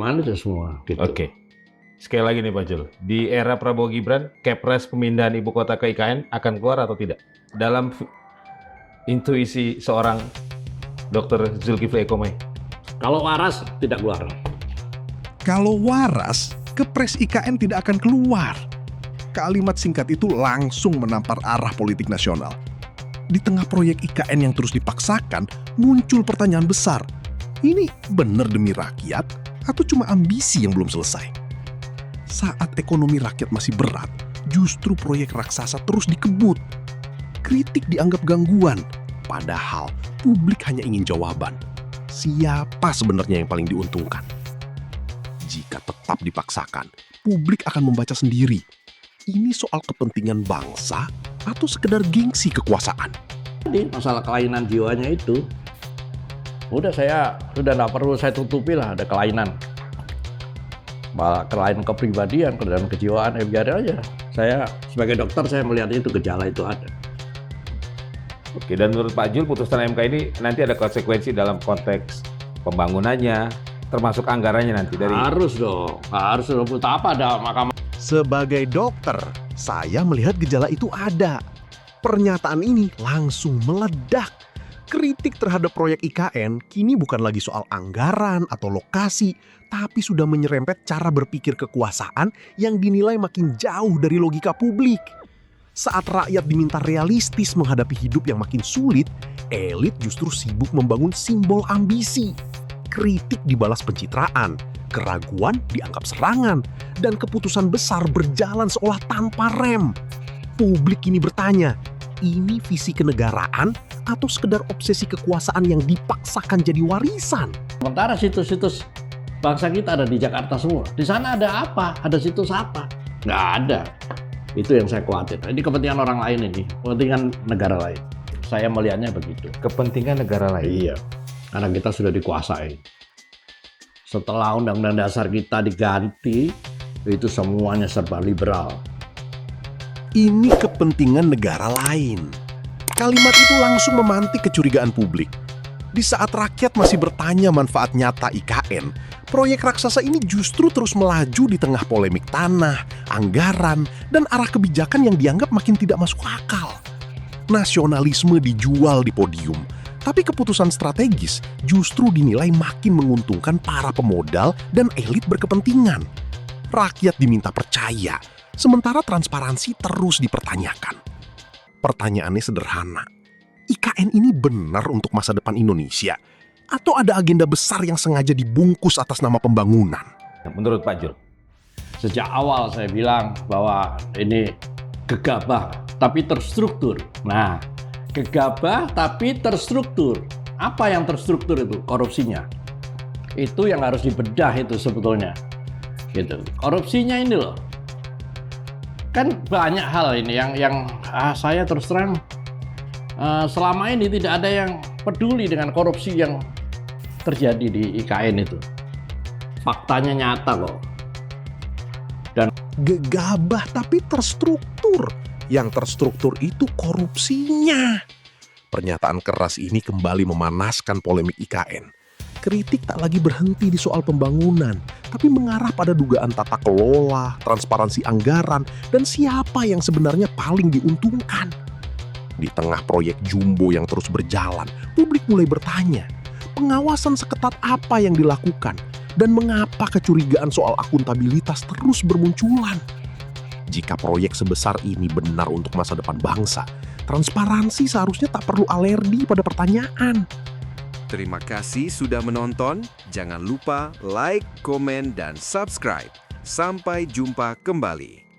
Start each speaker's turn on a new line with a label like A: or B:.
A: gimana itu semua. Gitu.
B: Oke. Sekali lagi nih Pak Jul, di era Prabowo Gibran, Kepres pemindahan ibu kota ke IKN akan keluar atau tidak? Dalam intuisi seorang Dr. Zulkifli Eko May.
A: Kalau waras tidak keluar.
C: Kalau waras, Kepres IKN tidak akan keluar. Kalimat singkat itu langsung menampar arah politik nasional. Di tengah proyek IKN yang terus dipaksakan, muncul pertanyaan besar. Ini benar demi rakyat atau cuma ambisi yang belum selesai? Saat ekonomi rakyat masih berat, justru proyek raksasa terus dikebut. Kritik dianggap gangguan, padahal publik hanya ingin jawaban. Siapa sebenarnya yang paling diuntungkan? Jika tetap dipaksakan, publik akan membaca sendiri. Ini soal kepentingan bangsa atau sekedar gengsi kekuasaan?
A: Jadi masalah kelainan jiwanya itu, udah nggak perlu saya tutupi lah ada kelainan. Malah kelainan kepribadian, kelainan kejiwaan, biarin aja. Saya sebagai dokter saya melihat itu gejala itu ada.
B: Oke, dan menurut Pak Jul, putusan MK ini nanti ada konsekuensi dalam konteks pembangunannya, termasuk anggarannya nanti dari...
A: Harus dong. Apa ada Mahkamah.
C: Sebagai dokter, saya melihat gejala itu ada. Pernyataan ini langsung meledak. Kritik terhadap proyek IKN kini bukan lagi soal anggaran atau lokasi, tapi sudah menyerempet cara berpikir kekuasaan yang dinilai makin jauh dari logika publik. Saat rakyat diminta realistis menghadapi hidup yang makin sulit, elit justru sibuk membangun simbol ambisi. Kritik dibalas pencitraan, keraguan dianggap serangan, dan keputusan besar berjalan seolah tanpa rem. Publik kini bertanya, ini visi kenegaraan atau sekedar obsesi kekuasaan yang dipaksakan jadi warisan?
A: Sementara situs-situs bangsa kita ada di Jakarta semua. Di sana ada apa? Ada situs apa? Nggak ada. Itu yang saya khawatir. Ini kepentingan orang lain ini, kepentingan negara lain. Saya melihatnya begitu.
B: Kepentingan negara lain?
A: Iya, karena kita sudah dikuasai. Setelah Undang-Undang Dasar kita diganti, itu semuanya serba liberal.
C: Ini kepentingan negara lain. Kalimat itu langsung memantik kecurigaan publik. Di saat rakyat masih bertanya manfaat nyata IKN, proyek raksasa ini justru terus melaju di tengah polemik tanah, anggaran, dan arah kebijakan yang dianggap makin tidak masuk akal. Nasionalisme dijual di podium, tapi keputusan strategis justru dinilai makin menguntungkan para pemodal dan elit berkepentingan. Rakyat diminta percaya, sementara transparansi terus dipertanyakan. Pertanyaannya sederhana, IKN ini benar untuk masa depan Indonesia? Atau ada agenda besar yang sengaja dibungkus atas nama pembangunan?
B: Menurut Pak Jul?
A: Sejak awal saya bilang bahwa ini gegabah tapi terstruktur. Nah, gegabah tapi terstruktur. Apa yang terstruktur itu? Korupsinya. Itu yang harus dibedah itu sebetulnya. Gitu. Korupsinya ini loh. Kan banyak hal ini yang saya terus terang selama ini tidak ada yang peduli dengan korupsi yang terjadi di IKN itu. Faktanya nyata kok. Dan
C: gegabah tapi terstruktur. Yang terstruktur itu korupsinya. Pernyataan keras ini kembali memanaskan polemik IKN. Kritik tak lagi berhenti di soal pembangunan, tapi mengarah pada dugaan tata kelola, transparansi anggaran, dan siapa yang sebenarnya paling diuntungkan. Di tengah proyek jumbo yang terus berjalan, publik mulai bertanya, pengawasan seketat apa yang dilakukan, dan mengapa kecurigaan soal akuntabilitas terus bermunculan. Jika proyek sebesar ini benar untuk masa depan bangsa, transparansi seharusnya tak perlu alergi pada pertanyaan.
D: Terima kasih sudah menonton. Jangan lupa like, komen, dan subscribe. Sampai jumpa kembali.